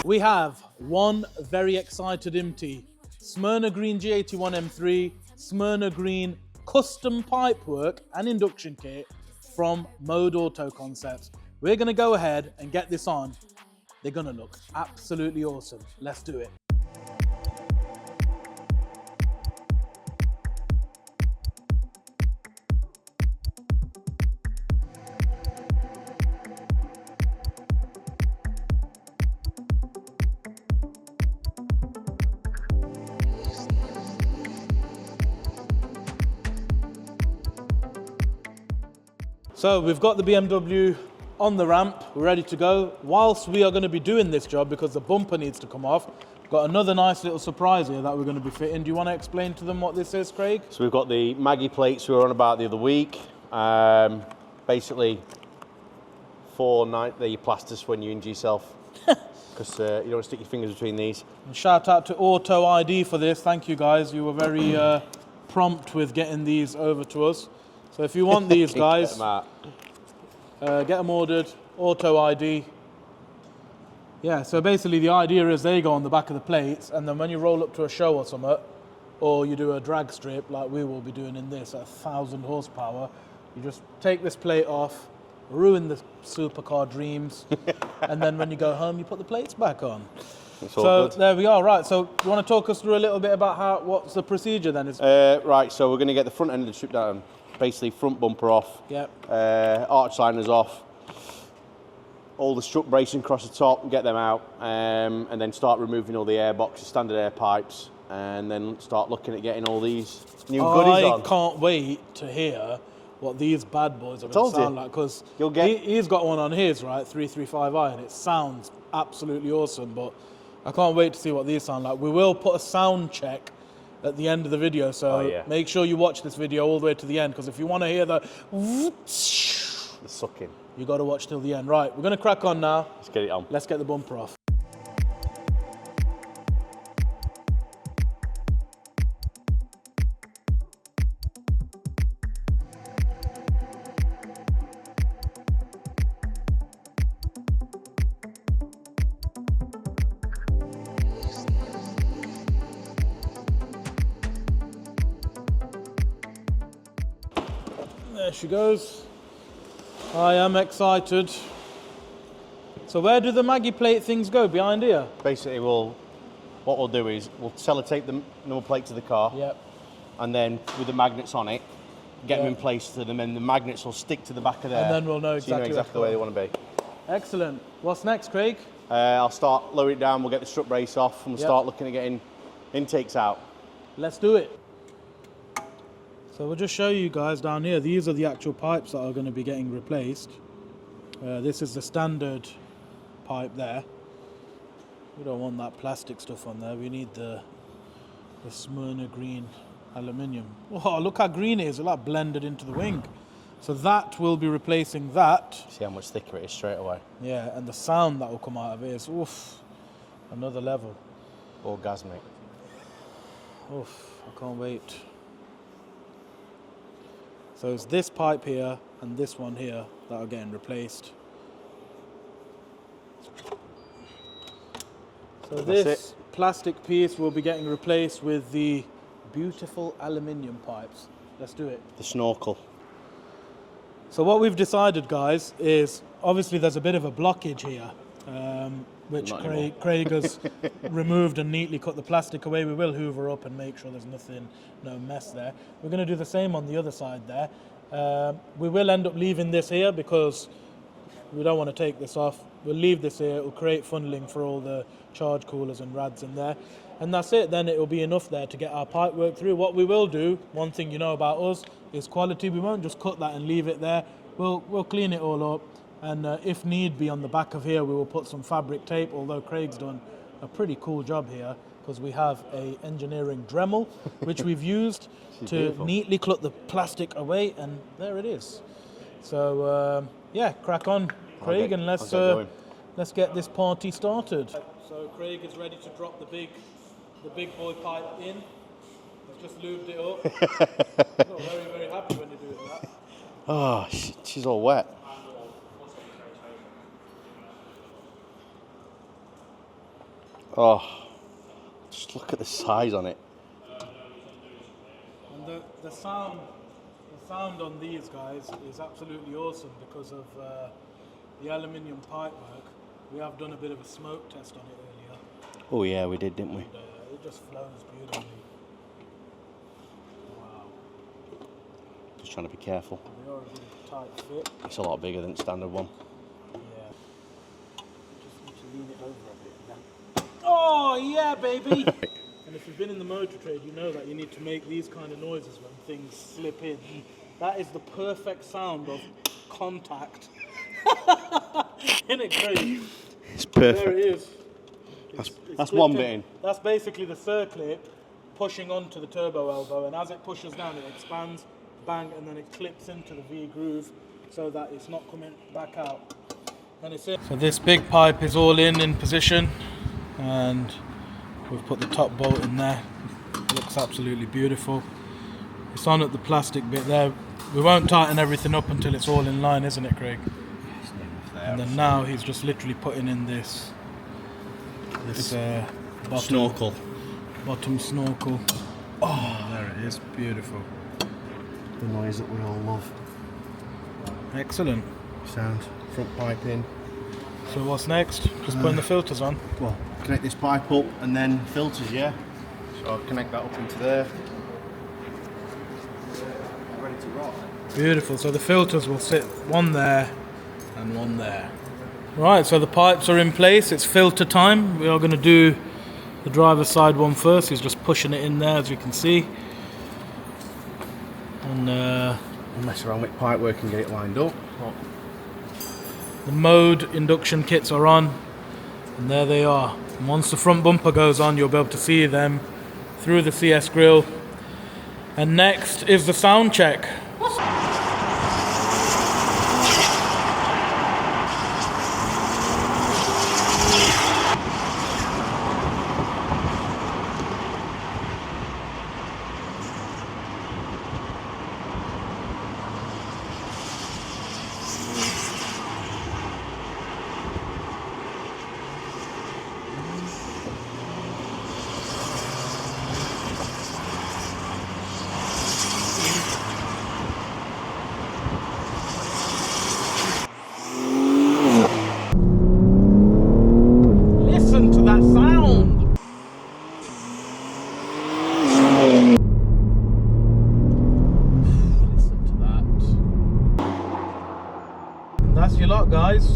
We have one very excited Imty, Smyrna Green G81 M3, Smyrna Green custom pipework and induction kit from Mode Auto Concepts. We're going to go ahead and get this on. They're going to look absolutely awesome. Let's do it. So we've got the BMW on the ramp, we're ready to go. Whilst we are going to be doing this job, because the bumper needs to come off, we've got another nice little surprise here that we're going to be fitting. Do you want to explain to them what this is, Craig? So we've got the Maggie plates we were on about the other week. Basically, the plasters when you injure yourself, because you don't want to stick your fingers between these. And shout out to Auto ID for this. Thank you guys. You were very prompt with getting these over to us. So if you want these guys, get them ordered, Auto ID. Yeah, so basically the idea is they go on the back of the plates, and then when you roll up to a show or something, or you do a drag strip like we will be doing in this at 1,000 horsepower, you just take this plate off, ruin the supercar dreams, and then when you go home, you put the plates back on. So there we are, right. So you want to talk us through a little bit about what's the procedure then? Right, so we're going to get the front end of the strip down. Basically front bumper off, yep. Arch liners off, all the strut bracing across the top, get them out, and then start removing all the air boxes, standard air pipes, and then start looking at getting all these new goodies on. I can't wait to hear what these bad boys are going to sound like, because he's got one on his, right, 335i, and it sounds absolutely awesome, but I can't wait to see what these sound like. We will put a sound check at the end of the video, so make sure you watch this video all the way to the end, because if you want to hear the sucking, you got to watch till the end. Right, we're going to crack on now. Let's get it on. Let's get the bumper off. There she goes. I am excited. So where do the Maggie plate things go? Behind here? Basically, what we'll do is we'll sellotape the number plate to the car. Yep. And then with the magnets on it, get them in place to them, and the magnets will stick to the back of there. And then we'll know exactly, so you know exactly where they want to be. Excellent. What's next, Craig? I'll start lowering it down. We'll get the strut brace off, and we'll start looking at getting intakes out. Let's do it. So we'll just show you guys down here. These are the actual pipes that are going to be getting replaced. This is the standard pipe there. We don't want that plastic stuff on there. We need the Smyrna green aluminium. Oh, look how green it is. It's like blended into the wing. So that will be replacing that. See how much thicker it is straight away. Yeah, and the sound that will come out of it is oof, another level. Orgasmic. Oof, I can't wait. So it's this pipe here and this one here that are getting replaced. So this plastic piece will be getting replaced with the beautiful aluminium pipes. Let's do it. The snorkel. So what we've decided, guys, is obviously there's a bit of a blockage here, which Craig has removed and neatly cut the plastic away. We will hoover up and make sure there's no mess there. We're going to do the same on the other side there. We will end up leaving this here because we don't want to take this off. We'll leave this here. It will create funneling for all the charge coolers and rads in there. And that's it. Then it will be enough there to get our pipe work through. What we will do, one thing you know about us, is quality. We won't just cut that and leave it there. We'll clean it all up. And if need be, on the back of here, we will put some fabric tape, although Craig's done a pretty cool job here, because we have a engineering Dremel, which we've used to neatly cut the plastic away, and there it is. So, yeah, crack on, Craig, and let's get this party started. So Craig is ready to drop the big boy pipe in. He's just lubed it up. I'm very, very happy when you're doing that. Oh, she's all wet. Oh, just look at the size on it. And the sound on these guys is absolutely awesome because of the aluminium pipework. We have done a bit of a smoke test on it earlier. Oh yeah, we did, didn't we? And, it just flows beautifully. Wow. Just trying to be careful. They are a really tight fit. It's a lot bigger than the standard one. Yeah. Just need to lean it over a bit then. Oh yeah, baby! And if you've been in the motor trade, you know that you need to make these kind of noises when things slip in. That is the perfect sound of contact. Isn't it great? It's perfect. There it is. That's one bit in. That's basically the circlip pushing onto the turbo elbow, and as it pushes down, it expands, bang, and then it clips into the V groove so that it's not coming back out. And it's in. So this big pipe is all in position, and we've put the top bolt in there. It looks absolutely beautiful. It's on at the plastic bit there. We won't tighten everything up until it's all in line, isn't it, Craig? And then now he's just literally putting in this bottom snorkel. Oh, there it is, beautiful. The noise that we all love. Excellent. Sound, front pipe in. So what's next? Just putting the filters on. Well, connect this pipe up and then filters, yeah. So I'll connect that up into there. Ready to rock. Beautiful. So the filters will sit one there and one there. Right, so the pipes are in place. It's filter time. We are going to do the driver's side one first. He's just pushing it in there, as you can see. And I'll mess around with pipe work and get it lined up. The mode induction kits are on, and there they are. And once the front bumper goes on, you'll be able to see them through the CS grille. And next is the sound check. Listen to that sound! Listen to that. And that's your lot, guys.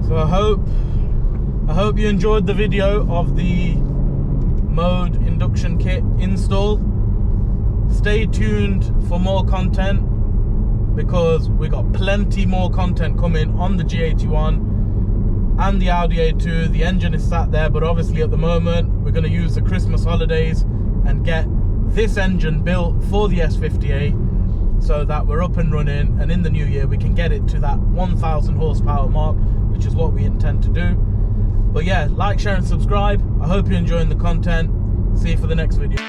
So I hope you enjoyed the video of the mode induction kit install. Stay tuned for more content, because we got plenty more content coming on the G81 and the Audi A2. The engine is sat there, but obviously at the moment we're going to use the Christmas holidays and get this engine built for the S58 so that we're up and running, and in the new year we can get it to that 1000 horsepower mark, which is what we intend to do. But yeah, like, share and subscribe. I hope you're enjoying the content. See you for the next video.